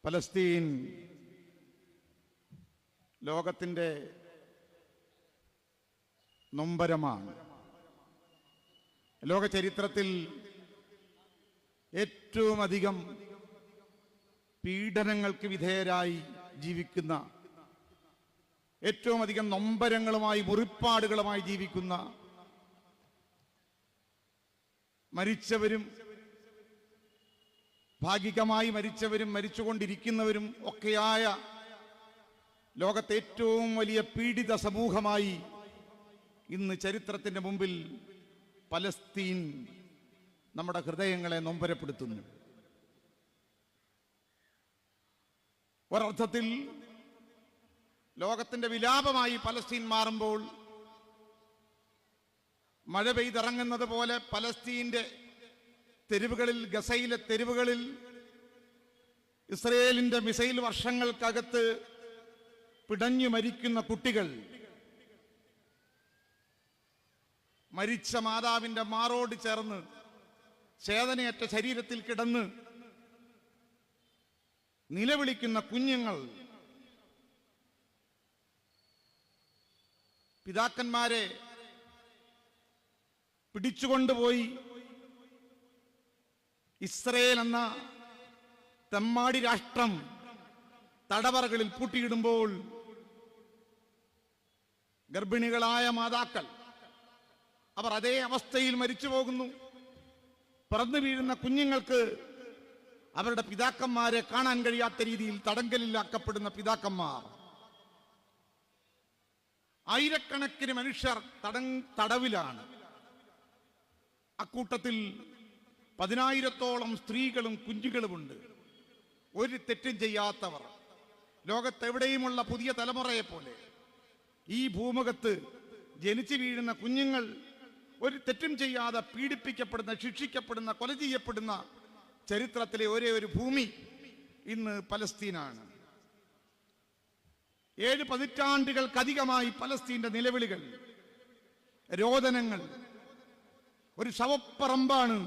Palestine ലോകത്തിൻ്റെ നൊമ്പരമാണ്. ലോക ചരിത്രത്തിൽ ഏറ്റവും അധികം പീഡനങ്ങൾക്ക് വിധേയരായി ജീവിക്കുന്ന, ഏറ്റവും അധികം നൊമ്പരങ്ങളുമായി മുറിപ്പാടുകളുമായി ജീവിക്കുന്ന, മരിച്ചവരും ഭാഗികമായി മരിച്ചവരും മരിച്ചുകൊണ്ടിരിക്കുന്നവരും ഒക്കെയായ ലോകത്തെ ഏറ്റവും വലിയ പീഡിത സമൂഹമായി ഇന്ന് ചരിത്രത്തിൻ്റെ മുമ്പിൽ പലസ്തീൻ നമ്മുടെ ഹൃദയങ്ങളെ നൊമ്പരപ്പെടുത്തുന്നു. ഒരർത്ഥത്തിൽ ലോകത്തിൻ്റെ വിലാപമായി പലസ്തീൻ മാറുമ്പോൾ മഴ പെയ്തിറങ്ങുന്നത് പോലെ പലസ്തീൻ്റെ തെരുവുകളിൽ, ഗസയിലെ തെരുവുകളിൽ ഇസ്രയേലിൻ്റെ മിസൈൽ വർഷങ്ങൾക്കകത്ത് പിടഞ്ഞു മരിക്കുന്ന കുട്ടികൾ, മരിച്ച മാതാവിൻ്റെ മാറോട് ചേർന്ന് ചേതനയറ്റ ശരീരത്തിൽ കിടന്ന് നിലവിളിക്കുന്ന കുഞ്ഞുങ്ങൾ, പിതാക്കന്മാരെ പിടിച്ചുകൊണ്ടുപോയി ഇസ്രയേൽ എന്ന തെമ്മാടി രാഷ്ട്രം തടവറകളിൽ പൂട്ടിയിടുമ്പോൾ ഗർഭിണികളായ മാതാക്കൾ അവർ അതേ അവസ്ഥയിൽ മരിച്ചു പോകുന്നു. പിറന്നു വീഴുന്ന കുഞ്ഞുങ്ങൾക്ക് അവരുടെ പിതാക്കന്മാരെ കാണാൻ കഴിയാത്ത രീതിയിൽ തടങ്കലിലാക്കപ്പെടുന്ന പിതാക്കന്മാർ, ആയിരക്കണക്കിന് മനുഷ്യർ തടവിലാണ്. അക്കൂട്ടത്തിൽ 10,000-ഓളം സ്ത്രീകളും കുഞ്ഞുങ്ങളുമുണ്ട്. ഒരു തെറ്റും ചെയ്യാത്തവർ. ലോകത്തെവിടെയുമുള്ള പുതിയ തലമുറയെ പോലെ ഈ ഭൂമുഖത്ത് ജനിച്ചു വീഴുന്ന കുഞ്ഞുങ്ങൾ ഒരു തെറ്റും ചെയ്യാതെ പീഡിപ്പിക്കപ്പെടുന്ന, ശിക്ഷിക്കപ്പെടുന്ന, കൊല ചെയ്യപ്പെടുന്ന ചരിത്രത്തിലെ ഒരേ ഒരു ഭൂമി ഇന്ന് പലസ്തീനാണ്. 7 പതിറ്റാണ്ടുകൾക്കധികമായി പലസ്തീന്റെ നിലവിളികൾ, രോദനങ്ങൾ, ഒരു ശവപ്പറമ്പാണ്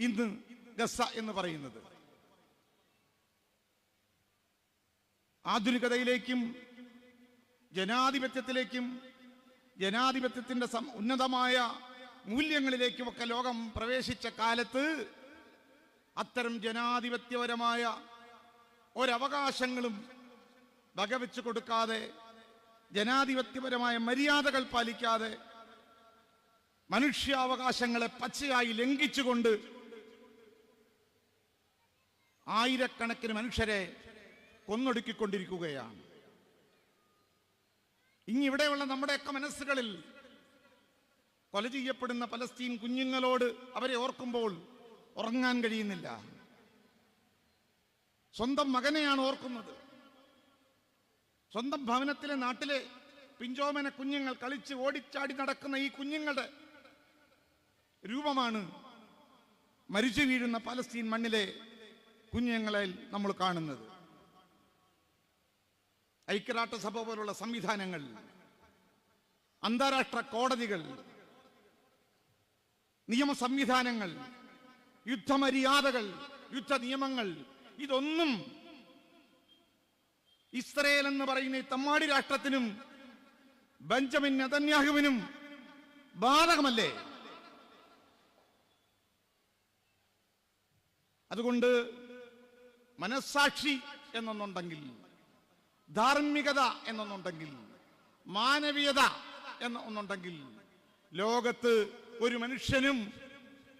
ഇന്ന് ഗസ എന്ന് പറയുന്നത്. ആധുനികതയിലേക്കും ജനാധിപത്യത്തിലേക്കും ജനാധിപത്യത്തിന്റെ ഉന്നതമായ മൂല്യങ്ങളിലേക്കുമൊക്കെ ലോകം പ്രവേശിച്ച കാലത്ത് അത്തരം ജനാധിപത്യപരമായ ഒരവകാശങ്ങളും വകവെച്ചു കൊടുക്കാതെ, ജനാധിപത്യപരമായ മര്യാദകൾ പാലിക്കാതെ, മനുഷ്യാവകാശങ്ങളെ പച്ചയായി ലംഘിച്ചുകൊണ്ട് ആയിരക്കണക്കിന് മനുഷ്യരെ കൊന്നൊടുക്കിക്കൊണ്ടിരിക്കുകയാണ്. ഇങ്ങിവിടെയുള്ള നമ്മുടെയൊക്കെ മനസ്സുകളിൽ കൊല ചെയ്യപ്പെടുന്ന പലസ്തീൻ കുഞ്ഞുങ്ങളോട് അവരെ ഓർക്കുമ്പോൾ ഉറങ്ങാൻ കഴിയുന്നില്ല. സ്വന്തം മകനെയാണ് ഓർക്കുന്നത്. സ്വന്തം ഭവനത്തിലെ, നാട്ടിലെ പിഞ്ചോമന കുഞ്ഞുങ്ങൾ, കളിച്ച് ഓടിച്ചാടി നടക്കുന്ന ഈ കുഞ്ഞുങ്ങളുടെ രൂപമാണ് മരിച്ചു വീഴുന്ന പലസ്തീൻ മണ്ണിലെ കുഞ്ഞുങ്ങളെ നമ്മൾ കാണുന്നത്. ഐക്യരാഷ്ട്രസഭ പോലുള്ള സംവിധാനങ്ങൾ, അന്താരാഷ്ട്ര കോടതികൾ, നിയമ സംവിധാനങ്ങൾ, യുദ്ധമര്യാദകൾ, യുദ്ധ നിയമങ്ങൾ, ഇതൊന്നും ഇസ്രയേൽ എന്ന് പറയുന്ന ഈ തമ്മാടി രാഷ്ട്രത്തിനും ബെഞ്ചമിൻ നെതന്യാഹുവിനും ബാധകമല്ലേ? അതുകൊണ്ട് മനസ്സാക്ഷി എന്നൊന്നുണ്ടെങ്കിൽ, ധാർമ്മികത എന്നൊന്നുണ്ടെങ്കിൽ, മാനവീയത എന്നൊന്നുണ്ടെങ്കിൽ ലോകത്ത് ഒരു മനുഷ്യനും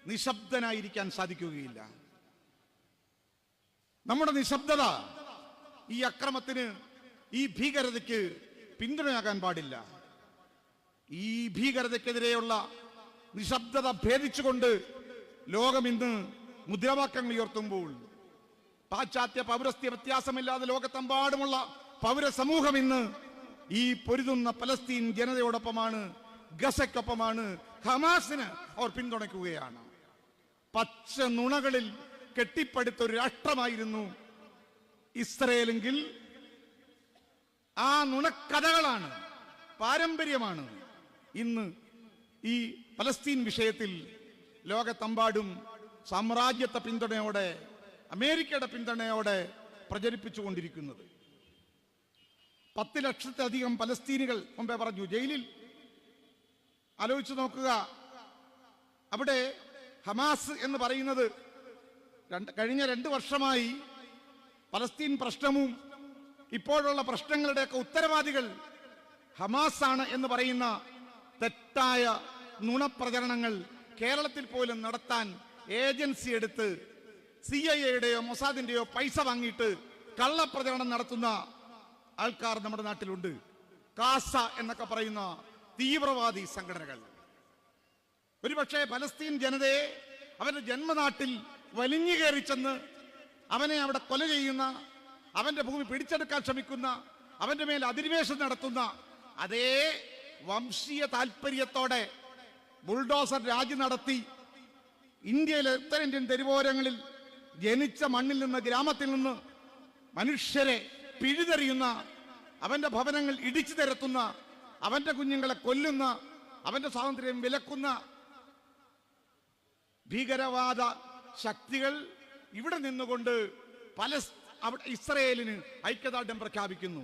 നിശബ്ദനായിരിക്കാൻ സാധിക്കുകയില്ല. നമ്മുടെ നിശബ്ദത ഈ അക്രമത്തിന്, ഈ ഭീകരതയ്ക്ക് പിന്തുണയാകാൻ പാടില്ല. ഈ ഭീകരതയ്ക്കെതിരെയുള്ള നിശബ്ദത ഭേദിച്ചുകൊണ്ട് ലോകം ഇന്ന് മുദ്രാവാക്യങ്ങൾ ഉയർത്തുമ്പോൾ, പാശ്ചാത്യ പൗരസ്ത്യ വ്യത്യാസമില്ലാതെ ലോകത്തെമ്പാടുമുള്ള പൗരസമൂഹം ഇന്ന് ഈ പൊരുതുന്ന പലസ്തീൻ ജനതയോടൊപ്പമാണ്, ഗസയ്ക്കൊപ്പമാണ്. ഹമാസിന് അവർ പിന്തുണയ്ക്കുകയാണ്. പച്ച നുണകളിൽ കെട്ടിപ്പടുത്ത ഒരു രാഷ്ട്രമായിരുന്നു ഇസ്രയേലെങ്കിൽ ആ നുണക്കഥകളാണ്, പാരമ്പര്യമാണ് ഇന്ന് ഈ പലസ്തീൻ വിഷയത്തിൽ ലോകത്തെമ്പാടും സാമ്രാജ്യത്വ പിന്തുണയോടെ, അമേരിക്കയുടെ പിന്തുണയോടെ പ്രചരിപ്പിച്ചുകൊണ്ടിരിക്കുന്നത്. 10 ലക്ഷത്തിലധികം പലസ്തീനികൾ മുമ്പേ പറഞ്ഞു ജയിലിൽ. ആലോചിച്ചു നോക്കുക, അവിടെ ഹമാസ് എന്ന് പറയുന്നത് കഴിഞ്ഞ 2 വർഷമായി പലസ്തീൻ പ്രശ്നവും ഇപ്പോഴുള്ള പ്രശ്നങ്ങളുടെയൊക്കെ ഉത്തരവാദികൾ ഹമാസാണ് എന്ന് പറയുന്ന തെറ്റായ നുണപ്രചരണങ്ങൾ കേരളത്തിൽ പോലും നടത്താൻ ഏജൻസി എടുത്ത് CIA-യുടെയോ മൊസാദിന്റെയോ പൈസ വാങ്ങിയിട്ട് കള്ളപ്രചരണം നടത്തുന്ന ആൾക്കാർ നമ്മുടെ നാട്ടിലുണ്ട്. കാസ എന്നൊക്കെ പറയുന്ന തീവ്രവാദി സംഘടനകൾ ഒരുപക്ഷെ പലസ്തീൻ ജനതയെ അവരുടെ ജന്മനാട്ടിൽ വലിഞ്ഞു കയറി ചെന്ന് അവനെ അവിടെ കൊല ചെയ്യുന്ന, അവന്റെ ഭൂമി പിടിച്ചെടുക്കാൻ ശ്രമിക്കുന്ന, അവന്റെ മേൽ അധിനിവേശം നടത്തുന്ന അതേ വംശീയ താല്പര്യത്തോടെ ബുൾഡോസർ രാജ് നടത്തി ഇന്ത്യയിലെ ഉത്തരേന്ത്യൻ തെരുവോരങ്ങളിൽ ജനിച്ച മണ്ണിൽ നിന്ന്, ഗ്രാമത്തിൽ നിന്ന് മനുഷ്യരെ പിഴുതെറിയുന്ന, അവന്റെ ഭവനങ്ങൾ ഇടിച്ചു നിരത്തുന്ന, അവന്റെ കുഞ്ഞുങ്ങളെ കൊല്ലുന്ന, അവന്റെ സ്വാതന്ത്ര്യം വിലക്കുന്ന ഭീകരവാദ ശക്തികൾ ഇവിടെ നിന്നുകൊണ്ട് ഇസ്രയേലിന് ഐക്യദാർഢ്യം പ്രഖ്യാപിക്കുന്നു.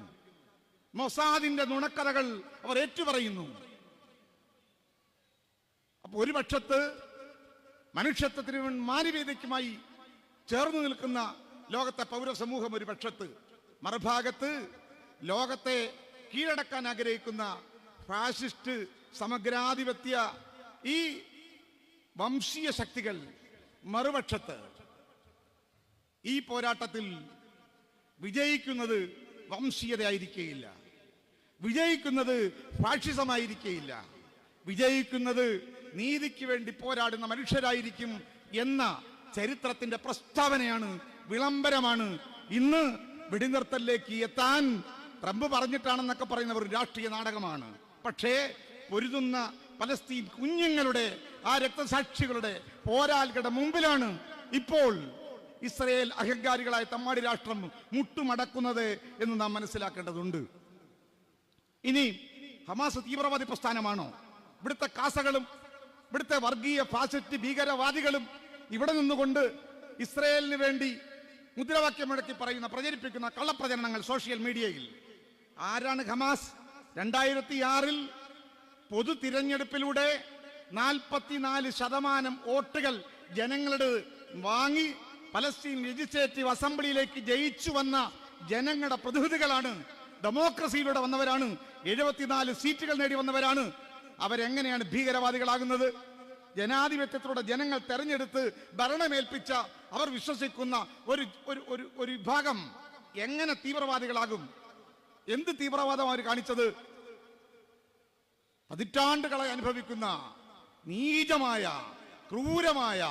മൊസാദിന്റെ നുണക്കഥകൾ അവർ ഏറ്റുപറയുന്നു. അപ്പൊ ഒരു പക്ഷത്ത് മനുഷ്യത്വത്തിന് മാനവീയതയ്ക്കുമായി ചേർന്ന് നിൽക്കുന്ന ലോകത്തെ പൗരസമൂഹം ഒരു പക്ഷത്ത്, മറുഭാഗത്ത് ലോകത്തെ കീഴടക്കാൻ ആഗ്രഹിക്കുന്ന ഫാഷിസ്റ്റ് സമഗ്രാധിപത്യ ഈ വംശീയ ശക്തികൾ മറുപക്ഷത്ത്. ഈ പോരാട്ടത്തിൽ വിജയിക്കുന്നത് വംശീയതയായിരിക്കുകയില്ല, വിജയിക്കുന്നത് ഫാഷിസമായിരിക്കുകയില്ല, വിജയിക്കുന്നത് നീതിക്ക് വേണ്ടി പോരാടുന്ന മനുഷ്യരായിരിക്കും എന്ന ചരിത്രത്തിന്റെ പ്രസ്താവനയാണ്, വിളംബരമാണ്. ഇന്ന് വെടിനിർത്തലിലേക്ക് എത്താൻ ട്രംപ് പറഞ്ഞിട്ടാണെന്നൊക്കെ പറയുന്നവർ രാഷ്ട്രീയ നാടകമാണ്. പക്ഷേ പൊരുതുന്ന പലസ്തീൻ കുഞ്ഞുങ്ങളുടെ ആ രക്തസാക്ഷികളുടെ പോരാളികളുടെ മുമ്പിലാണ് ഇപ്പോൾ ഇസ്രയേൽ അഹങ്കാരികളായ തമ്മാടി രാഷ്ട്രം മുട്ടുമടക്കുന്നത് എന്ന് നാം മനസ്സിലാക്കേണ്ടതുണ്ട്. ഇനി ഹമാസ് തീവ്രവാദി പ്രസ്ഥാനമാണോ? ഇവിടുത്തെ കാസകളും ഇവിടുത്തെ വർഗീയ ഫാസിസ്റ്റ് ഭീകരവാദികളും ഇവിടെ നിന്നുകൊണ്ട് ഇസ്രയേലിന് വേണ്ടി മുദ്രാവാക്യം മുഴക്കി പറയുന്ന, പ്രചരിപ്പിക്കുന്ന കള്ളപ്രചരണങ്ങൾ സോഷ്യൽ മീഡിയയിൽ. ആരാണ് ഹമാസ്? 2006 പൊതു തിരഞ്ഞെടുപ്പിലൂടെ 44% വോട്ടുകൾ ജനങ്ങളുടെ വാങ്ങി പലസ്തീൻ ലെജിസ്ലേറ്റീവ് അസംബ്ലിയിലേക്ക് ജയിച്ചു വന്ന ജനങ്ങളുടെ പ്രതിനിധികളാണ്. ഡെമോക്രസിയിലൂടെ വന്നവരാണ്. 74 സീറ്റുകൾ നേടി വന്നവരാണ്. അവരെങ്ങനെയാണ് ഭീകരവാദികളാകുന്നത്? ജനാധിപത്യത്തിലൂടെ ജനങ്ങൾ തെരഞ്ഞെടുത്ത് ഭരണമേൽപ്പിച്ച അവർ വിശ്വസിക്കുന്ന ഒരു വിഭാഗം എങ്ങനെ തീവ്രവാദികളാകും? എന്ത് തീവ്രവാദം അവർ കാണിച്ചത്? പതിറ്റാണ്ടുകളെ അനുഭവിക്കുന്ന നീചമായ ക്രൂരമായ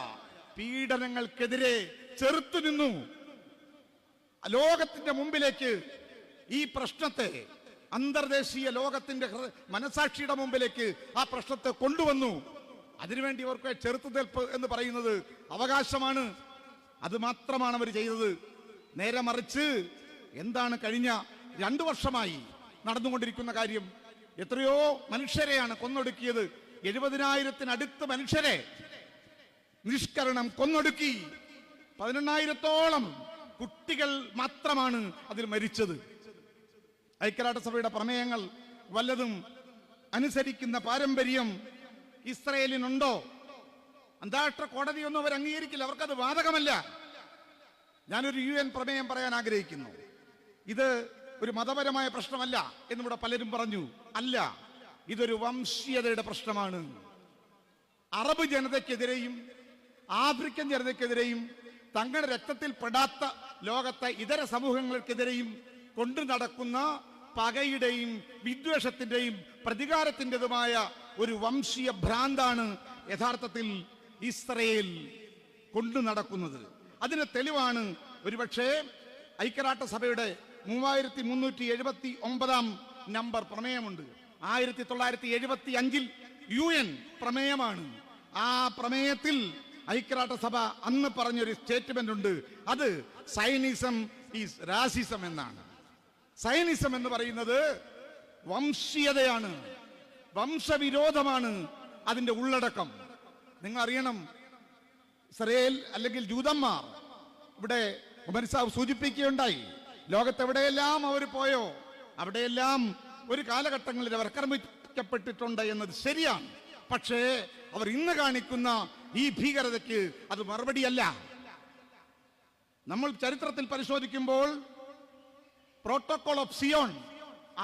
പീഡനങ്ങൾക്കെതിരെ ചെറുത്തുനിന്നു. ലോകത്തിന്റെ മുമ്പിലേക്ക് ഈ പ്രശ്നത്തെ, അന്തർദേശീയ ലോകത്തിന്റെ മനസാക്ഷിയുടെ മുമ്പിലേക്ക് ആ പ്രശ്നത്തെ കൊണ്ടുവന്നു. അതിനുവേണ്ടി അവർക്ക് ചെറുത്തുനിൽപ്പ് എന്ന് പറയുന്നത് അവകാശമാണ്. അത് മാത്രമാണ് അവർ ചെയ്തത്. നേരെ മറിച്ച് എന്താണ് കഴിഞ്ഞ 2 വർഷമായി നടന്നുകൊണ്ടിരിക്കുന്ന കാര്യം? എത്രയോ മനുഷ്യരെയാണ് കൊന്നൊടുക്കിയത്. 70,000-അടുത്ത് മനുഷ്യരെ നിഷ്കരണം കൊന്നൊടുക്കി. 18,000-ഓളം കുട്ടികൾ മാത്രമാണ് അതിൽ മരിച്ചത്. ഐക്യരാഷ്ട്രസഭയുടെ പ്രമേയങ്ങൾ വല്ലതും അനുസരിക്കുന്ന പാരമ്പര്യം ഇസ്രയേലിനുണ്ടോ? അന്താരാഷ്ട്ര കോടതിയൊന്നും അവർ അംഗീകരിക്കില്ല, അവർക്കത് ബാധകമല്ല. ഞാനൊരു UN പ്രമേയം പറയാൻ ആഗ്രഹിക്കുന്നു. ഇത് ഒരു മതപരമായ പ്രശ്നമല്ല എന്നിവിടെ പലരും പറഞ്ഞു. അല്ല, ഇതൊരു വംശീയതയുടെ പ്രശ്നമാണ്. അറബ് ജനതയ്ക്കെതിരെയും ആഫ്രിക്കൻ ജനതയ്ക്കെതിരെയും തങ്ങളുടെ രക്തത്തിൽ പെടാത്ത ലോകത്തെ ഇതര സമൂഹങ്ങൾക്കെതിരെയും കൊണ്ടു നടക്കുന്ന പകയുടെയും വിദ്വേഷത്തിന്റെയും പ്രതികാരത്തിൻ്റെതുമായ ഒരു വംശീയ ഭ്രാന്താണ് യഥാർത്ഥത്തിൽ ഇസ്രയേൽ കൊണ്ടു നടക്കുന്നത്. അതിന് തെളിവാണ് ഒരുപക്ഷെ ഐക്യരാഷ്ട്രസഭയുടെ 3379 നമ്പർ പ്രമേയമുണ്ട്. 1975 UN പ്രമേയമാണ്. ആ പ്രമേയത്തിൽ ഐക്യരാഷ്ട്രസഭ അന്ന് പറഞ്ഞൊരു സ്റ്റേറ്റ്മെന്റ് ഉണ്ട്. അത് സയനിസം ഈസ് റാസിസം എന്നാണ്. സയനിസം എന്ന് പറയുന്നത് വംശീയതയാണ്, വംശവിരോധമാണ് അതിന്റെ ഉള്ളടക്കം. നിങ്ങൾ അറിയണം, ഇസ്രയേൽ അല്ലെങ്കിൽ ജൂതന്മാർ ഇവിടെ ഉമർ സാഹിബ് സൂചിപ്പിക്കുകയുണ്ടായി. ലോകത്തെവിടെയെല്ലാം അവർ പോയോ അവിടെയെല്ലാം ഒരു കാലഘട്ടങ്ങളിൽ അവർ ആക്രമിക്കപ്പെട്ടിട്ടുണ്ട് എന്നത് ശരിയാണ്. പക്ഷേ അവർ ഇന്ന് കാണിക്കുന്ന ഈ ഭീകരതയ്ക്ക് അത് മറുപടിയല്ല. നമ്മൾ ചരിത്രത്തിൽ പരിശോധിക്കുമ്പോൾ പ്രോട്ടോകോൾ ഓഫ് സിയോൺ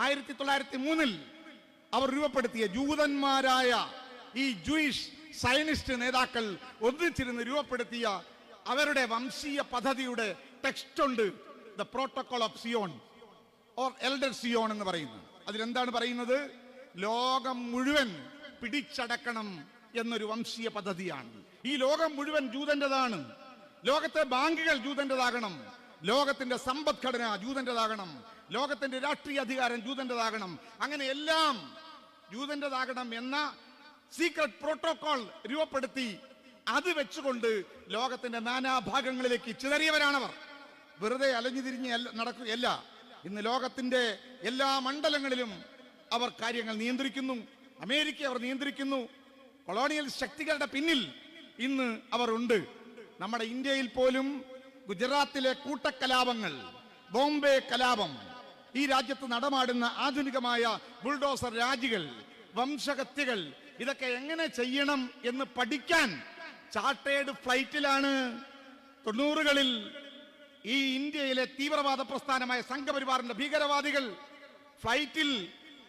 1903 അവർ രൂപപ്പെടുത്തിയ ജൂതന്മാരായ ഈ ജൂയിഷ് സയനിസ്റ്റ് നേതാക്കൾ ഒന്നിച്ചിരുന്ന് രൂപപ്പെടുത്തിയ അവരുടെ വംശീയ പദ്ധതിയുടെ ടെക്സ്റ്റ് ഉണ്ട്. The protocol of Zion or elder Zion എന്ന് പറയുന്നു. അതിലെന്താണ് പറയുന്നത്? ലോകം മുഴുവൻ പിടിച്ചടക്കണം എന്നൊരു വംശീയ പദ്ധതിയാണ്. ഈ ലോകം മുഴുവൻ ജൂതന്റേതാണ്. ലോകത്തെ ബാങ്കുകൾ ജൂതന്റേതാകണം, ലോകത്തിന്റെ സമ്പദ്ഘടന ജൂതന്റേതാകണം, ലോകത്തിന്റെ രാഷ്ട്രീയ അധികാരം ജൂതന്റേതാകണം, അങ്ങനെ എല്ലാം ജൂതന്റേതാകണം എന്ന സീക്രട്ട് പ്രോട്ടോകോൾ രൂപപ്പെടുത്തി അത് വെച്ചുകൊണ്ട് ലോകത്തിന്റെ നാനാഭാഗങ്ങളിലേക്ക് ചിതറിയവരാണവർ. വെറുതെ അലഞ്ഞു തിരിഞ്ഞ് നടക്കുകയല്ല. ഇന്ന് ലോകത്തിന്റെ എല്ലാ മണ്ഡലങ്ങളിലും അവർ കാര്യങ്ങൾ നിയന്ത്രിക്കുന്നു. അമേരിക്ക അവർ നിയന്ത്രിക്കുന്നു. കൊളോണിയൽ ശക്തികളുടെ പിന്നിൽ ഇന്ന് അവർ ഉണ്ട്. നമ്മുടെ ഇന്ത്യയിൽ പോലും ഗുജറാത്തിലെ കൂട്ടക്കലാപങ്ങൾ, ബോംബെ കലാപം, ഈ രാജ്യത്ത് നടമാടുന്ന ആധുനികമായ ബുൾഡോസർ രാജികൾ, വംശഹത്യകൾ, ഇതൊക്കെ എങ്ങനെ ചെയ്യണം എന്ന് പഠിക്കാൻ ചാർട്ടേഡ് ഫ്ലൈറ്റിലാണ് 90കളിൽ ഈ ഇന്ത്യയിലെ തീവ്രവാദ പ്രസ്ഥാനമായ സംഘപരിവാറിന്റെ ഭീകരവാദികൾ ഫ്ലൈറ്റിൽ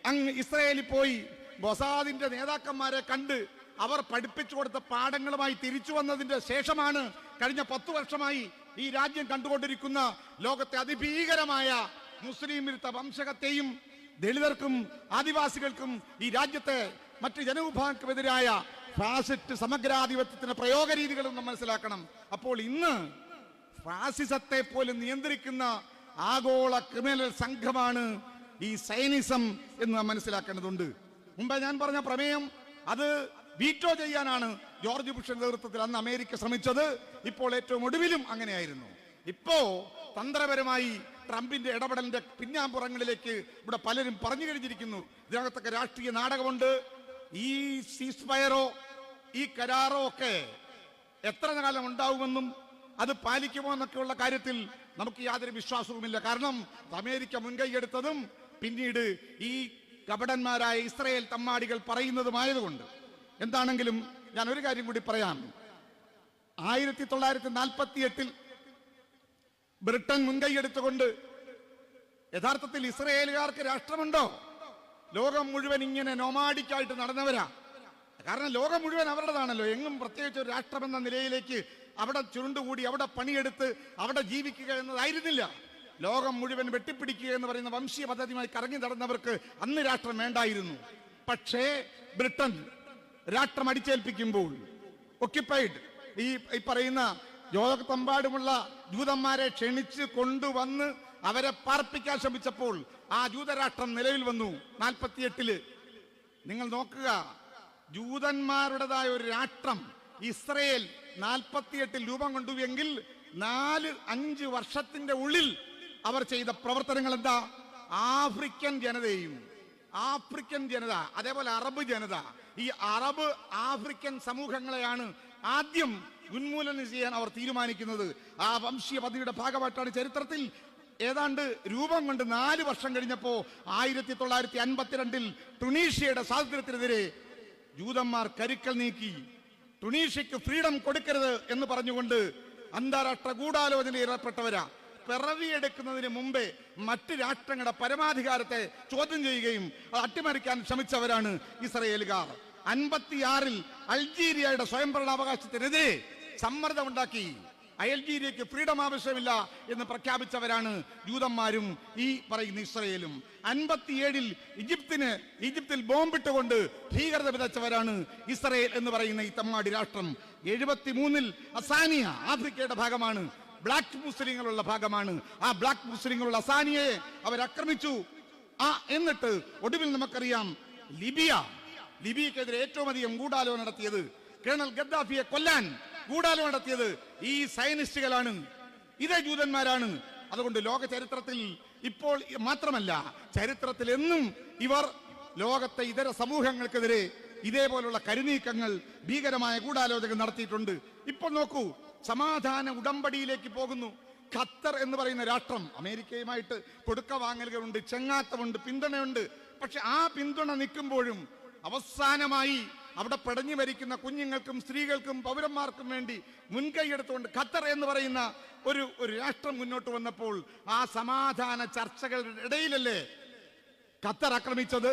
അങ്ങ് ഇസ്രയേലിൽ പോയി മൊസാദിന്റെ നേതാക്കന്മാരെ കണ്ട് അവർ പഠിപ്പിച്ചു കൊടുത്ത പാഠങ്ങളുമായി തിരിച്ചു വന്നതിന്റെ ശേഷമാണ് കഴിഞ്ഞ 10 വർഷമായി ഈ രാജ്യം കണ്ടുകൊണ്ടിരിക്കുന്ന ലോകത്തെ അതിഭീകരമായ മുസ്ലിം വിരുദ്ധ വംശഹത്യയും ദളിതർക്കും ആദിവാസികൾക്കും ഈ രാജ്യത്തെ മറ്റ് ജനവിഭാഗങ്ങൾക്കുമെതിരായ ഫാസിസ്റ്റ് സമഗ്രാധിപത്യത്തിന്റെ പ്രയോഗ രീതികളും നമ്മൾ മനസ്സിലാക്കണം. അപ്പോൾ ഇന്ന് ഫാസിസത്തെ പോലും നിയന്ത്രിക്കുന്ന ആഗോള ക്രിമിനൽ സംഘമാണ് ഈ സൈനിസം എന്ന് നാം മനസ്സിലാക്കേണ്ടതുണ്ട്. മുമ്പ് ഞാൻ പറഞ്ഞ പ്രമേയം അത് വീറ്റോ ചെയ്യാനാണ് ജോർജ് ബുഷ് നേതൃത്വത്തിൽ അന്ന് അമേരിക്ക ശ്രമിച്ചത്. ഇപ്പോൾ ഏറ്റവും ഒടുവിലും അങ്ങനെയായിരുന്നു. ഇപ്പോ തന്ത്രപരമായി ട്രംപിന്റെ ഇടപെടലിന്റെ പിന്നാമ്പുറങ്ങളിലേക്ക് ഇവിടെ പലരും പറഞ്ഞു കഴിഞ്ഞിരിക്കുന്നു. ഇതിനകത്തൊക്കെ രാഷ്ട്രീയ നാടകമുണ്ട്. ഈ സീസ്ഫയറോ ഈ കരാറോ ഒക്കെ എത്ര കാലം ഉണ്ടാവുമെന്നും അത് പാലിക്കുമോ എന്നൊക്കെയുള്ള കാര്യത്തിൽ നമുക്ക് യാതൊരു വിശ്വാസവുമില്ല. കാരണം അമേരിക്ക മുൻകൈയെടുത്തതും പിന്നീട് ഈ കപടന്മാരായ ഇസ്രയേൽ തമ്മാടികൾ പറയുന്നതുമായതുകൊണ്ട്. എന്താണെങ്കിലും ഞാൻ ഒരു കാര്യം കൂടി പറയാം. 1948 ബ്രിട്ടൻ മുൻകൈയെടുത്തുകൊണ്ട് യഥാർത്ഥത്തിൽ ഇസ്രയേലുകാർക്ക് രാഷ്ട്രമുണ്ടോ? ലോകം മുഴുവൻ ഇങ്ങനെ നോമാഡിക്കായിട്ട് നടന്നവരാ. കാരണം ലോകം മുഴുവൻ അവരുടേതാണല്ലോ. എങ്ങും പ്രത്യേകിച്ച് ഒരു രാഷ്ട്രമെന്ന നിലയിലേക്ക് അവിടെ ചുരുണ്ടുകൂടി അവിടെ പണിയെടുത്ത് അവിടെ ജീവിക്കുക എന്നതായിരുന്നില്ല. ലോകം മുഴുവൻ വെട്ടിപ്പിടിക്കുക എന്ന് പറയുന്ന വംശീയ പദ്ധതിയുമായി കറങ്ങി നടന്നവർക്ക് അന്ന് രാഷ്ട്രം വേണ്ടായിരുന്നു. പക്ഷേ ബ്രിട്ടൻ രാഷ്ട്രം അടിച്ചേൽപ്പിക്കുമ്പോൾ ഒക്യുപ്പൈഡ് ഈ പറയുന്ന ലോകത്തെമ്പാടുമുള്ള ജൂതന്മാരെ ക്ഷണിച്ച് കൊണ്ടുവന്ന് അവരെ പാർപ്പിക്കാൻ ശ്രമിച്ചപ്പോൾ ആ ജൂതരാഷ്ട്രം നിലവിൽ വന്നു 48. നിങ്ങൾ നോക്കുക, ജൂതന്മാരുടേതായ ഒരു രാഷ്ട്രം ഇസ്രയേൽ 48 രൂപം കൊണ്ടുവെങ്കിൽ 4-5 വർഷത്തിന്റെ ഉള്ളിൽ അവർ ചെയ്ത പ്രവർത്തനങ്ങൾ എന്താ? ആഫ്രിക്കൻ ജനത, അതേപോലെ അറബ് ജനത, ഈ അറബ് ആഫ്രിക്കൻ സമൂഹങ്ങളെയാണ് ആദ്യം ഉന്മൂലനം ചെയ്യാൻ അവർ തീരുമാനിക്കുന്നത്. ആ വംശീയ പദ്ധതിയുടെ ഭാഗമായിട്ടാണ് ചരിത്രത്തിൽ ഏതാണ്ട് രൂപം കൊണ്ട് 4 വർഷം കഴിഞ്ഞപ്പോ 1952 ടുണീഷ്യയുടെ സ്വാതന്ത്ര്യത്തിനെതിരെ ജൂതന്മാർ കരുക്കൾ നീക്കി. ടുണീഷ്യക്ക് ഫ്രീഡം കൊടുക്കരുത് എന്ന് പറഞ്ഞുകൊണ്ട് അന്താരാഷ്ട്ര ഗൂഢാലോചനയിൽ ഏർപ്പെട്ടവരാ. പിറവിയെടുക്കുന്നതിന് മുമ്പേ മറ്റ് രാഷ്ട്രങ്ങളുടെ പരമാധികാരത്തെ ചോദ്യം ചെയ്യുകയും അത് അട്ടിമറിക്കാൻ ശ്രമിച്ചവരാണ് ഇസ്രയേലുകാർ. 56 അൾജീരിയയുടെ സ്വയംഭരണാവകാശത്തിനെതിരെ സമ്മർദ്ദമുണ്ടാക്കി അൾജീരിയക്ക് ഫ്രീഡം ആവശ്യമില്ല എന്ന് പ്രഖ്യാപിച്ചവരാണ് ജൂതന്മാരും ഈ പറയുന്ന ഇസ്രയേലും. 57 ഈജിപ്തിൽ ബോംബിട്ടുകൊണ്ട് ഭീകരത വിതച്ചവരാണ് ഇസ്രയേൽ എന്ന് പറയുന്ന ഈ തമ്മാടി രാഷ്ട്രം. 73 അസാനിയ ആഫ്രിക്കയുടെ ഭാഗമാണ്, ബ്ലാക്ക് മുസ്ലിങ്ങളുള്ള ഭാഗമാണ്. ആ ബ്ലാക്ക് മുസ്ലിങ്ങളുള്ള അസാനിയയെ അവരാക്രമിച്ചു. എന്നിട്ട് ഒടുവിൽ നമുക്കറിയാം ലിബിയക്കെതിരെ ഏറ്റവും അധികം ഗൂഢാലോചന നടത്തിയത്, കേണൽ ഗദ്ദാഫിയെ കൊല്ലാൻ ഗൂഢാലോചന നടത്തിയത് ഈ സയനിസ്റ്റുകളാണ്, ഇതേ ജൂതന്മാരാണ്. അതുകൊണ്ട് ലോക ചരിത്രത്തിൽ ഇപ്പോൾ മാത്രമല്ല, ചരിത്രത്തിൽ എന്നും ഇവർ ലോകത്തെ ഇതര സമൂഹങ്ങൾക്കെതിരെ ഇതേപോലുള്ള കരുനീക്കങ്ങൾ, ഭീകരമായ ഗൂഢാലോചന നടത്തിയിട്ടുണ്ട്. ഇപ്പോൾ നോക്കൂ, സമാധാന ഉടമ്പടിയിലേക്ക് പോകുന്നു. ഖത്തർ എന്ന് പറയുന്ന രാഷ്ട്രം അമേരിക്കയുമായിട്ട് കൊടുക്ക വാങ്ങലുകളുണ്ട്, ചെങ്ങാത്തമുണ്ട്, പിന്തുണയുണ്ട്. പക്ഷെ ആ പിന്തുണ നിൽക്കുമ്പോഴും അവസാനമായി അവിടെ പിടഞ്ഞു മരിക്കുന്ന കുഞ്ഞുങ്ങൾക്കും സ്ത്രീകൾക്കും പൗരന്മാർക്കും വേണ്ടി മുൻകൈയെടുത്തുകൊണ്ട് ഖത്തർ എന്ന് പറയുന്ന ഒരു രാഷ്ട്രം മുന്നോട്ട് വന്നപ്പോൾ ആ സമാധാന ചർച്ചകളുടെ ഇടയിലല്ലേ ഖത്തർ ആക്രമിച്ചത്?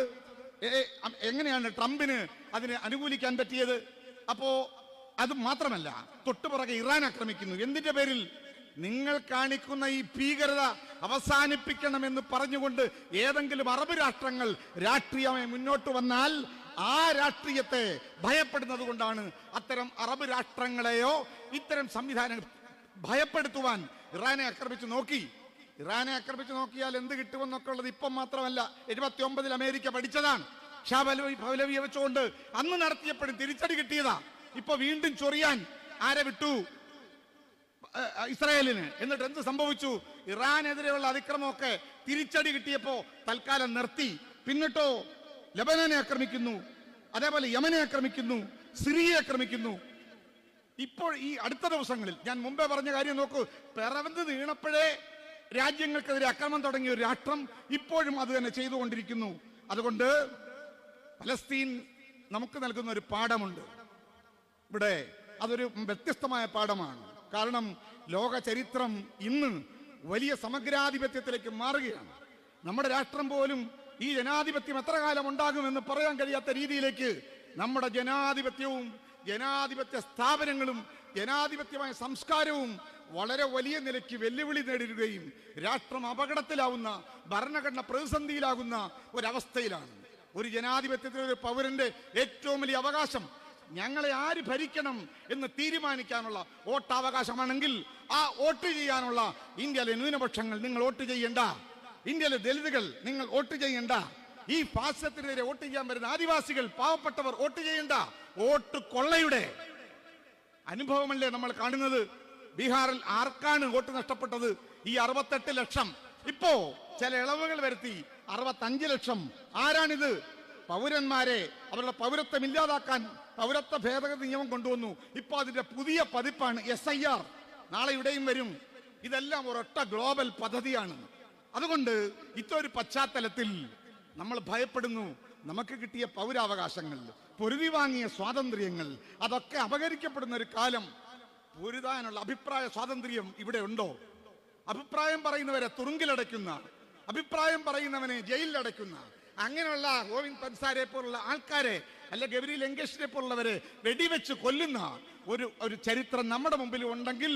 എങ്ങനെയാണ് ട്രംപിന് അതിനെ അനുകൂലിക്കാൻ പറ്റിയത്? അപ്പോ അത് മാത്രമല്ല, തൊട്ടുപുറകെ ഇറാൻ ആക്രമിക്കുന്നു. എന്തിന്റെ പേരിൽ? നിങ്ങൾ കാണിക്കുന്ന ഈ ഭീകരത അവസാനിപ്പിക്കണമെന്ന് പറഞ്ഞുകൊണ്ട് ഏതെങ്കിലും അറബ് രാഷ്ട്രങ്ങൾ രാഷ്ട്രീയമായി മുന്നോട്ട് വന്നാൽ ആ രാഷ്ട്രീയത്തെ ഭയപ്പെടുന്നത് കൊണ്ടാണ് അത്തരം അറബ് രാഷ്ട്രങ്ങളെയോ ഇത്തരം സംവിധാനങ്ങൾ ഭയപ്പെടുത്തുവാൻ ഇറാനെ ആക്രമിച്ചു നോക്കി. ഇറാനെ ആക്രമിച്ചു നോക്കിയാൽ എന്ത് കിട്ടുമെന്നൊക്കെ ഉള്ളത് ഇപ്പം മാത്രമല്ല, 79 അമേരിക്ക പഠിച്ചതാണ്. ഷാ പഹ്ലവിയെ വെച്ചുകൊണ്ട് അന്ന് നടത്തിയപ്പോഴും തിരിച്ചടി കിട്ടിയതാ. ഇപ്പൊ വീണ്ടും ചൊറിയാൻ ആരെ വിട്ടു? ഇസ്രായേലിന്. എന്നിട്ട് എന്ത് സംഭവിച്ചു? ഇറാനെതിരെയുള്ള അതിക്രമമൊക്കെ തിരിച്ചടി കിട്ടിയപ്പോ തൽക്കാലം നിർത്തി. പിന്നിട്ടോ ലബനനെ ആക്രമിക്കുന്നു, അതേപോലെ യമനെ ആക്രമിക്കുന്നു, സിറിയയെ ആക്രമിക്കുന്നു. ഇപ്പോൾ ഈ അടുത്ത ദിവസങ്ങളിൽ ഞാൻ മുമ്പേ പറഞ്ഞ കാര്യം നോക്കൂ, പിറവന്ത് വീണപ്പോഴേ രാജ്യങ്ങൾക്കെതിരെ അക്രമം തുടങ്ങിയ ഒരു രാഷ്ട്രം ഇപ്പോഴും അത് തന്നെ ചെയ്തുകൊണ്ടിരിക്കുന്നു. അതുകൊണ്ട് പലസ്തീൻ നമുക്ക് നൽകുന്ന ഒരു പാഠമുണ്ട് ഇവിടെ. അതൊരു വ്യത്യസ്തമായ പാഠമാണ്. കാരണം ലോക ചരിത്രം ഇന്ന് വലിയ സമഗ്രാധിപത്യത്തിലേക്ക് മാറുകയാണ്. നമ്മുടെ രാഷ്ട്രം പോലും ഈ ജനാധിപത്യം എത്ര കാലം ഉണ്ടാകുമെന്ന് പറയാൻ കഴിയാത്ത രീതിയിലേക്ക് നമ്മുടെ ജനാധിപത്യവും ജനാധിപത്യ സ്ഥാപനങ്ങളും ജനാധിപത്യമായ സംസ്കാരവും വളരെ വലിയ നിലയ്ക്ക് വെല്ലുവിളി നേരിടുകയും രാഷ്ട്രം അപകടത്തിലാവുന്ന, ഭരണഘടന പ്രതിസന്ധിയിലാകുന്ന ഒരവസ്ഥയിലാണ്. ഒരു ജനാധിപത്യത്തിലെ ഒരു പൗരന്റെ ഏറ്റവും വലിയ അവകാശം ഞങ്ങളെ ആര് ഭരിക്കണം എന്ന് തീരുമാനിക്കാനുള്ള വോട്ടവകാശമാണെങ്കിൽ ആ വോട്ട് ചെയ്യാനുള്ള ഇന്ത്യയിലെ ന്യൂനപക്ഷങ്ങൾ നിങ്ങൾ വോട്ട് ചെയ്യണ്ട, ഇന്ത്യയിലെ ദലിതുകൾ നിങ്ങൾ വോട്ട് ചെയ്യണ്ട, ഈ ഫാസിസത്തിനെതിരെ വോട്ട് ചെയ്യാൻ വരുന്ന ആദിവാസികൾ, പാവപ്പെട്ടവർ വോട്ട് ചെയ്യണ്ട. വോട്ട് കൊള്ളയുടെ അനുഭവമല്ലേ നമ്മൾ കാണുന്നത്? ബീഹാറിൽ ആർക്കാണ് വോട്ട് നഷ്ടപ്പെട്ടത്? ഈ 68 ലക്ഷം. ഇപ്പോ ചില ഇളവുകൾ വരുത്തി 65 ലക്ഷം. ആരാണിത്? പൗരന്മാരെ അവരുടെ പൗരത്വം ഇല്ലാതാക്കാൻ പൗരത്വ ഭേദഗതി നിയമം കൊണ്ടുവന്നു. ഇപ്പൊ അതിന്റെ പുതിയ പതിപ്പാണ് SIR. നാളെ ഇവിടെയും വരും. ഇതെല്ലാം ഒരൊറ്റ ഗ്ലോബൽ പദ്ധതിയാണ്. അതുകൊണ്ട് ഇതൊരു പശ്ചാത്തലത്തിൽ നമ്മൾ ഭയപ്പെടുന്നു. നമുക്ക് കിട്ടിയ പൗരാവകാശങ്ങൾ, പൊരുതി വാങ്ങിയ സ്വാതന്ത്ര്യങ്ങൾ, അതൊക്കെ അപഹരിക്കപ്പെടുന്ന ഒരു കാലം. പൊരുതാനുള്ള അഭിപ്രായ സ്വാതന്ത്ര്യം ഇവിടെ ഉണ്ടോ? അഭിപ്രായം പറയുന്നവരെ തുറുങ്കിലടയ്ക്കുന്ന, അഭിപ്രായം പറയുന്നവനെ ജയിലിലടയ്ക്കുന്ന, അങ്ങനെയുള്ള ഗോവിന്ദ് പൻസാരെ പോലുള്ള ആൾക്കാരെ, അല്ല ഗൗരി ലങ്കേഷിനെ പോലുള്ളവരെ വെടിവെച്ച് കൊല്ലുന്ന ഒരു ചരിത്രം നമ്മുടെ മുമ്പിൽ ഉണ്ടെങ്കിൽ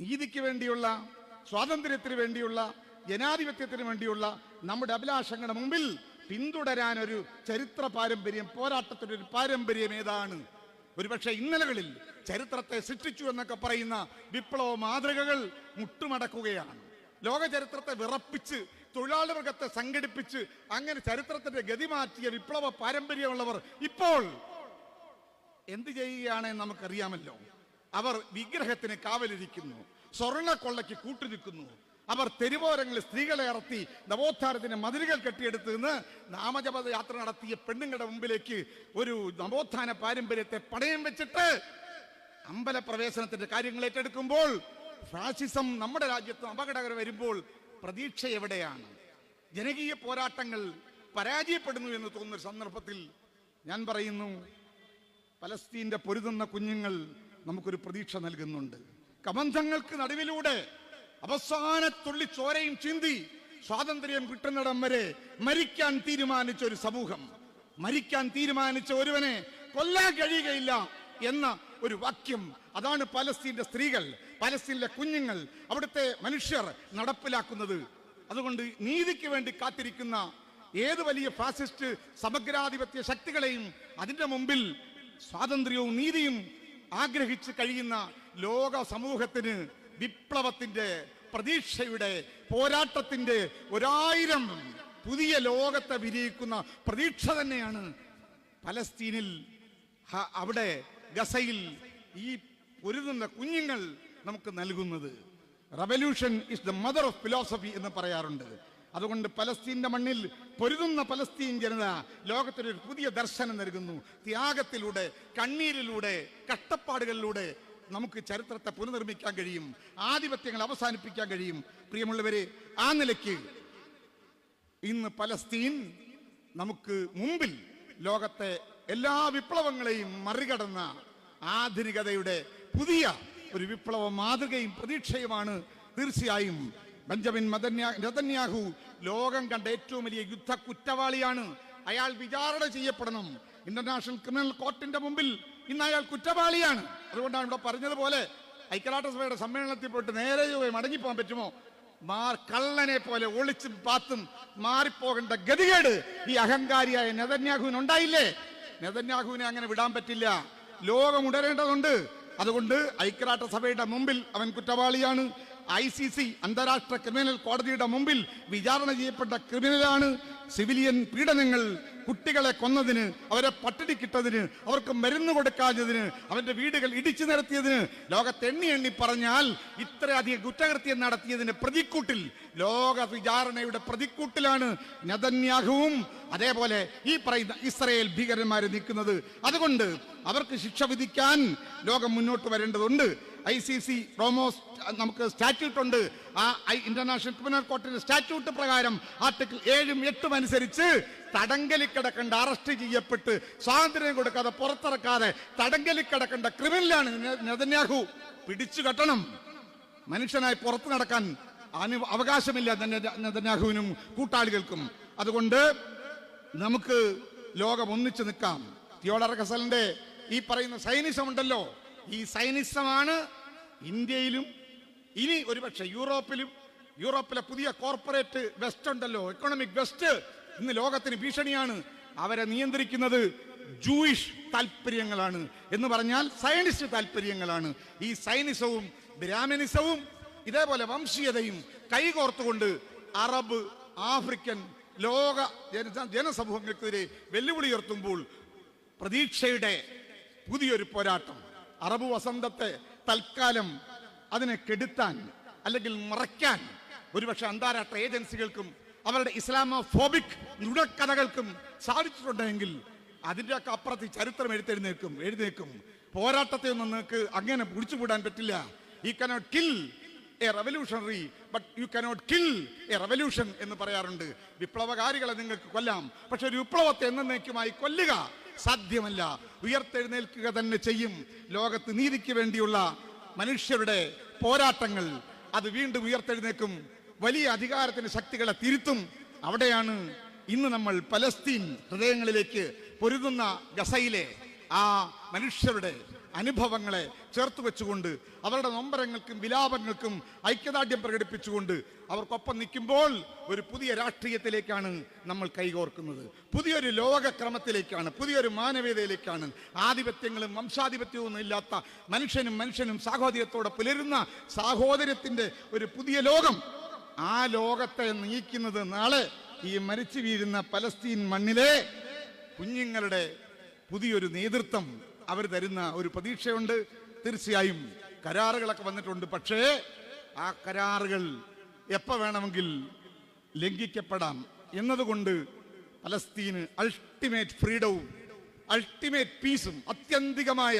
നീതിക്ക് വേണ്ടിയുള്ള, സ്വാതന്ത്ര്യത്തിന് വേണ്ടിയുള്ള, ജനാധിപത്യത്തിന് വേണ്ടിയുള്ള നമ്മുടെ അഭിലാഷങ്ങളുടെ മുമ്പിൽ പിന്തുടരാൻ ഒരു ചരിത്ര പാരമ്പര്യം, പോരാട്ടത്തിനൊരു പാരമ്പര്യം ഏതാണ്? ഒരുപക്ഷെ ഇന്നലകളിൽ ചരിത്രത്തെ സൃഷ്ടിച്ചു എന്നൊക്കെ പറയുന്ന വിപ്ലവ മാതൃകകൾ മുട്ടുമടക്കുകയാണ്. ലോക ചരിത്രത്തെ വിറപ്പിച്ച്, തൊഴിലാളി വർഗത്തെ സംഘടിപ്പിച്ച് അങ്ങനെ ചരിത്രത്തിന്റെ ഗതി മാറ്റിയ വിപ്ലവ പാരമ്പര്യമുള്ളവർ ഇപ്പോൾ എന്ത് ചെയ്യുകയാണെന്ന് നമുക്കറിയാമല്ലോ. അവർ വിഗ്രഹത്തിന് കാവലിരിക്കുന്നു, സ്വർണ്ണക്കൊള്ളയ്ക്ക് കൂട്ടുനിൽക്കുന്നു. അവർ തെരുവോരങ്ങളിൽ സ്ത്രീകളെ ഇറത്തി നവോത്ഥാനത്തിന് മതിലുകൾ കെട്ടിയെടുത്ത് നിന്ന് നാമജപ യാത്ര നടത്തിയ പെണ്ണുങ്ങളുടെ മുമ്പിലേക്ക് ഒരു നവോത്ഥാന പാരമ്പര്യത്തെ പണയം വെച്ചിട്ട് അമ്പലപ്രവേശനത്തിന്റെ കാര്യങ്ങൾ ഏറ്റെടുക്കുമ്പോൾ, ഫാസിസം നമ്മുടെ രാജ്യത്ത് അപകടകരം വരുമ്പോൾ പ്രതീക്ഷ എവിടെയാണ്? ജനകീയ പോരാട്ടങ്ങൾ പരാജയപ്പെടുന്നു എന്ന് തോന്നുന്ന സന്ദർഭത്തിൽ ഞാൻ പറയുന്നു, പലസ്തീന്റെ പൊരുതുന്ന കുഞ്ഞുങ്ങൾ നമുക്കൊരു പ്രതീക്ഷ നൽകുന്നുണ്ട്. കബന്ധങ്ങൾക്ക് നടുവിലൂടെ അവസാനത്തുള്ളി ചോരയും ചിന്തി സ്വാതന്ത്ര്യം കിട്ടുന്നിടം വരെ മരിക്കാൻ തീരുമാനിച്ച ഒരു സമൂഹം, മരിക്കാൻ തീരുമാനിച്ച ഒരുവനെ കൊല്ലാൻ കഴിയുകയില്ല എന്ന ഒരു വാക്യം, അതാണ് പലസ്തീന്റെ സ്ത്രീകൾ, പലസ്തീനിലെ കുഞ്ഞുങ്ങൾ, അവിടുത്തെ മനുഷ്യർ നടപ്പിലാക്കുന്നത്. അതുകൊണ്ട് നീതിക്ക് വേണ്ടി കാത്തിരിക്കുന്ന ഏത് വലിയ ഫാസിസ്റ്റ് സമഗ്രാധിപത്യ ശക്തികളെയും അതിന്റെ മുമ്പിൽ സ്വാതന്ത്ര്യവും നീതിയും ആഗ്രഹിച്ച് കഴിയുന്ന ലോക സമൂഹത്തിന് വിപ്ലവത്തിന്റെ, പ്രതീക്ഷയുടെ, പോരാട്ടത്തിന്റെ 1000 പുതിയ ലോകത്തെ വിരിയിക്കുന്ന പ്രതീക്ഷ തന്നെയാണ് പലസ്തീനിൽ, അവിടെ ഗസയിൽ ഈ പൊരുതുന്ന കുഞ്ഞുങ്ങൾ നമുക്ക് നൽകുന്നത്. Revolution is the mother of philosophy എന്ന് പറയാറുണ്ട്. അതുകൊണ്ട് പലസ്തീന്റെ മണ്ണിൽ പൊരുതുന്ന പലസ്തീൻ ജനത ലോകത്തിനൊരു പുതിയ ദർശനം നൽകുന്നു. ത്യാഗത്തിലൂടെ, കണ്ണീരിലൂടെ, കഷ്ടപ്പാടുകളിലൂടെ നമുക്ക് ചരിത്രത്തെ പുനർനിർമ്മിക്കാൻ കഴിയും, ആധിപത്യങ്ങൾ അവസാനിപ്പിക്കാൻ കഴിയും. പ്രിയമുള്ളവരെ, ആ നിലയ്ക്ക് ഇന്ന് പലസ്തീൻ നമുക്ക് മുമ്പിൽ ലോകത്തെ എല്ലാ വിപ്ലവങ്ങളെയും മറികടന്ന ആധുനികതയുടെ പുതിയ ഒരു വിപ്ലവ മാതൃകയും പ്രതീക്ഷയുമാണ്. തീർച്ചയായും ബെഞ്ചമിൻ നെതന്യാഹു ലോകം കണ്ട ഏറ്റവും വലിയ യുദ്ധ കുറ്റവാളിയാണ്. അയാൾ വിചാരണ ചെയ്യപ്പെടണം. ഇന്റർനാഷണൽ ക്രിമിനൽ കോർട്ടിന്റെ മുമ്പിൽ ഇന്ന് അയാൾ കുറ്റവാളിയാണ്. അതുകൊണ്ടാണ് ഇവിടെ പറഞ്ഞതുപോലെ ഐക്യരാഷ്ട്രസഭയുടെ സമ്മേളനത്തിൽ പോയിട്ട് നേരെ മടങ്ങിപ്പോകാൻ പറ്റുമോ? കള്ളനെ പോലെ ഒളിച്ചും പാത്തും മാറിപ്പോകേണ്ട ഗതികേട് ഈ അഹങ്കാരിയായ നെതന്യാഹുവിന് ഉണ്ടായില്ലേ? നെതന്യാഹുവിനെ അങ്ങനെ വിടാൻ പറ്റില്ല. ലോകം ഉണരേണ്ടതുണ്ട്. അതുകൊണ്ട് ഐക്യരാഷ്ട്രസഭയുടെ മുമ്പിൽ അവൻ കുറ്റവാളിയാണ്. ICC അന്താരാഷ്ട്ര ക്രിമിനൽ കോടതിയുടെ മുമ്പിൽ വിചാരണ ചെയ്യപ്പെട്ട ക്രിമിനലാണ്. സിവിലിയൻ പീഡനങ്ങൾ, കുട്ടികളെ കൊന്നതിന്, അവരെ പട്ടിണിക്കിട്ടതിന്, അവർക്ക് മരുന്ന് കൊടുക്കാഞ്ഞതിന്, അവന്റെ വീടുകൾ ഇടിച്ചു നിരത്തിയതിന്, ലോകത്ത് എണ്ണി പറഞ്ഞാൽ ഇത്രയധികം കുറ്റകൃത്യം നടത്തിയതിന് പ്രതിക്കൂട്ടിൽ, ലോക വിചാരണയുടെ പ്രതിക്കൂട്ടിലാണ് നെതന്യാഹുവും അതേപോലെ ഈ പറയുന്ന ഇസ്രായേൽ ഭീകരന്മാർ നിൽക്കുന്നത്. അതുകൊണ്ട് അവർക്ക് ശിക്ഷ വിധിക്കാൻ ലോകം മുന്നോട്ട് വരേണ്ടതുണ്ട്. ICC റോമോസ് നമുക്ക് സ്റ്റാറ്റ്യൂട്ട് ഉണ്ട്. ആ ഇന്റർനാഷണൽ ക്രിമിനൽ കോർട്ടിന്റെ സ്റ്റാറ്റ്യൂട്ട് പ്രകാരം ആർട്ടിക്കിൾ 7ഉം 8ഉം അനുസരിച്ച് തടങ്കലിൽ കിടക്കേണ്ട, അറസ്റ്റ് ചെയ്യപ്പെട്ട് സ്വാതന്ത്ര്യം കൊടുക്കാതെ പുറത്തിറക്കാതെ തടങ്കലിൽ കിടക്കേണ്ട ക്രിമിനലാണ് നെതന്യാഹു. പിടിച്ചു കെട്ടണം. മനുഷ്യനായി പുറത്തു നടക്കാൻ അവകാശമില്ല നെതന്യാഹുവിനും കൂട്ടാളികൾക്കും. അതുകൊണ്ട് നമുക്ക് ലോകം ഒന്നിച്ചു നിൽക്കാം. തിയോഡർ ഹെസലിന്റെ ഈ പറയുന്ന സൈനിസം ഉണ്ടല്ലോ, ഈ സൈനിസമാണ് ഇന്ത്യയിലും ഇനി ഒരുപക്ഷെ യൂറോപ്പിലെ പുതിയ കോർപ്പറേറ്റ് വെസ്റ്റ് ഉണ്ടല്ലോ, എക്കണോമിക് വെസ്റ്റ്, ഇന്ന് ലോകത്തിന് ഭീഷണിയാണ്. അവരെ നിയന്ത്രിക്കുന്നത് ജൂയിഷ് താല്പര്യങ്ങളാണ്, എന്ന് പറഞ്ഞാൽ സയനിസ്റ്റ് താല്പര്യങ്ങളാണ്. ഈ സൈനിസവും ബ്രാഹ്മണിസവും ഇതേപോലെ വംശീയതയും കൈകോർത്തുകൊണ്ട് അറബ്, ആഫ്രിക്കൻ ലോക ജനസമൂഹങ്ങൾക്കെതിരെ വെല്ലുവിളി ഉയർത്തുമ്പോൾ പ്രതീക്ഷയുടെ പുതിയൊരു പോരാട്ടം. അറബ് വസന്തത്തെ തൽക്കാലം അതിനെ കെടുത്താൻ അല്ലെങ്കിൽ മറയ്ക്കാൻ ഒരുപക്ഷെ അന്താരാഷ്ട്ര ഏജൻസികൾക്കും അവരുടെ ഇസ്ലാമോഫോബിക് നുണക്കഥകൾക്കും സാധിച്ചിട്ടുണ്ടെങ്കിൽ അതിൻ്റെയൊക്കെ അപ്പുറത്ത് ചരിത്രം എഴുന്നേൽക്കും. പോരാട്ടത്തെ ഒന്നും നിങ്ങൾക്ക് അങ്ങനെ പിടിച്ചുകൂടാൻ പറ്റില്ല. You cannot kill a revolutionary, but you cannot kill a revolution എന്ന് പറയാറുണ്ട്. വിപ്ലവകാരികളെ നിങ്ങൾക്ക് കൊല്ലാം, പക്ഷെ ഒരു വിപ്ലവത്തെ എന്നേക്കുമായി കൊല്ലുക സാധ്യമല്ല. ഉയർത്തെഴുന്നേൽക്കുക തന്നെ ചെയ്യും. ലോകത്ത് നീതിക്ക് വേണ്ടിയുള്ള മനുഷ്യരുടെ പോരാട്ടങ്ങൾ അത് വീണ്ടും ഉയർത്തെഴുന്നേക്കും. വലിയ അധികാരത്തിന് ശക്തികളെ തിരുത്തും. അവിടെയാണ് ഇന്ന് നമ്മൾ പലസ്തീൻ ഹൃദയങ്ങളിലേക്ക് പൊരുതുന്ന ഗസയിലെ ആ മനുഷ്യരുടെ അനുഭവങ്ങളെ ചേർത്ത് വെച്ചുകൊണ്ട് അവരുടെ നൊമ്പരങ്ങൾക്കും വിലാപങ്ങൾക്കും ഐക്യദാർഢ്യം പ്രകടിപ്പിച്ചുകൊണ്ട് അവർക്കൊപ്പം നിൽക്കുമ്പോൾ ഒരു പുതിയ രാഷ്ട്രീയത്തിലേക്കാണ് നമ്മൾ കൈകോർക്കുന്നത്. പുതിയൊരു ലോകക്രമത്തിലേക്കാണ്, പുതിയൊരു മാനവീയതയിലേക്കാണ്. ആധിപത്യങ്ങളും വംശാധിപത്യവും ഇല്ലാത്ത മനുഷ്യനും സാഹോദര്യത്തോടെ പുലരുന്ന സാഹോദര്യത്തിന്റെ ഒരു പുതിയ ലോകം. ആ ലോകത്തെ നയിക്കുന്നത് നാളെ ഈ മരിച്ചു വീഴുന്ന പലസ്തീൻ മണ്ണിലെ കുഞ്ഞുങ്ങളുടെ പുതിയൊരു നേതൃത്വം അവർ തരുന്ന ഒരു പ്രതീക്ഷയുണ്ട്. തീർച്ചയായും കരാറുകളൊക്കെ വന്നിട്ടുണ്ട്. പക്ഷേ ആ കരാറുകൾ എപ്പോൾ വേണമെങ്കിൽ ലംഘിക്കപ്പെടാം എന്നതുകൊണ്ട് പലസ്തീന് അൾട്ടിമേറ്റ് ഫ്രീഡവും അൾട്ടിമേറ്റ് പീസും ആത്യന്തികമായ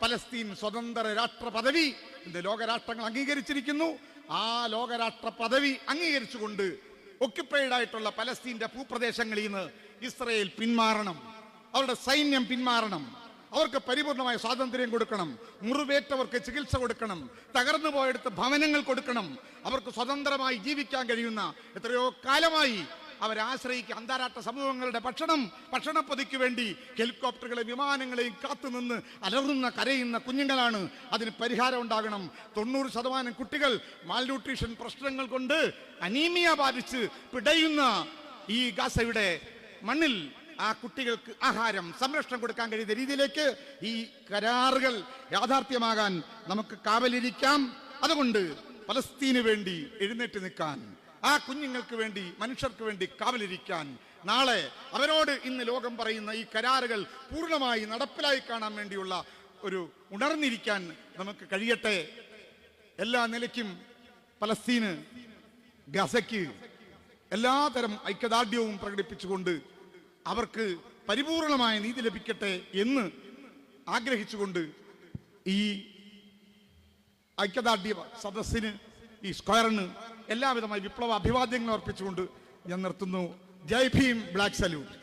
പലസ്തീൻ സ്വതന്ത്ര രാഷ്ട്ര പദവി ഇന്ന് ലോകരാഷ്ട്രങ്ങൾ അംഗീകരിച്ചിരിക്കുന്നു. ആ ലോകരാഷ്ട്ര പദവി അംഗീകരിച്ചുകൊണ്ട് ഒക്യുപ്പൈഡ് ആയിട്ടുള്ള പലസ്തീന്റെ ഭൂപ്രദേശങ്ങളിൽ നിന്ന് ഇസ്രായേൽ പിന്മാറണം. അവരുടെ സൈന്യം പിന്മാറണം. അവർക്ക് പരിപൂർണമായ സ്വാതന്ത്ര്യം കൊടുക്കണം. മുറിവേറ്റവർക്ക് ചികിത്സ കൊടുക്കണം. തകർന്നു പോയെടുത്ത് ഭവനങ്ങൾ കൊടുക്കണം. അവർക്ക് സ്വതന്ത്രമായി ജീവിക്കാൻ കഴിയുന്ന, എത്രയോ കാലമായി അവരാശ്രയിക്കുക അന്താരാഷ്ട്ര സമൂഹങ്ങളുടെ ഭക്ഷണപ്പൊതിക്ക് വേണ്ടി ഹെലികോപ്റ്ററുകളെയും വിമാനങ്ങളെയും കാത്തുനിന്ന് അലറുന്ന കരയുന്ന കുഞ്ഞുങ്ങളാണ്. അതിന് പരിഹാരം ഉണ്ടാകണം. 90% കുട്ടികൾ മാൽന്യൂട്രീഷൻ പ്രശ്നങ്ങൾ കൊണ്ട് അനീമിയ ബാധിച്ച് പിടയുന്ന ഈ ഗാസയുടെ മണ്ണിൽ ആ കുട്ടികൾക്ക് ആഹാരം, സംരക്ഷണം കൊടുക്കാൻ കഴിയുന്ന രീതിയിലേക്ക് ഈ കരാറുകൾ യാഥാർത്ഥ്യമാകാൻ നമുക്ക് കാവലിരിക്കാം. അതുകൊണ്ട് പലസ്തീന് വേണ്ടി എഴുന്നേറ്റ് നിൽക്കാൻ, ആ കുഞ്ഞുങ്ങൾക്ക് വേണ്ടി, മനുഷ്യർക്ക് വേണ്ടി കാവലിരിക്കാൻ, നാളെ അവരോട് ഇന്ന് ലോകം പറയുന്ന ഈ കരാറുകൾ പൂർണ്ണമായി നടപ്പിലായി കാണാൻ വേണ്ടിയുള്ള ഒരു ഉണർന്നിരിക്കാൻ നമുക്ക് കഴിയട്ടെ. എല്ലാ നിലയ്ക്കും പലസ്തീന്, ഗസയ്ക്ക് എല്ലാതരം ഐക്യദാർഢ്യവും പ്രകടിപ്പിച്ചുകൊണ്ട് അവർക്ക് പരിപൂർണമായ നീതി ലഭിക്കട്ടെ എന്ന് ആഗ്രഹിച്ചുകൊണ്ട് ഈ ഐക്യദാർഢ്യ സദസ്സിന്, ഈ സ്ക്വയറിന് എല്ലാവിധമായി വിപ്ലവ അഭിവാദ്യങ്ങൾ അർപ്പിച്ചുകൊണ്ട് ഞാൻ നിർത്തുന്നു. ജയ് ഭീം, ബ്ലാക്ക് സല്യൂട്ട്.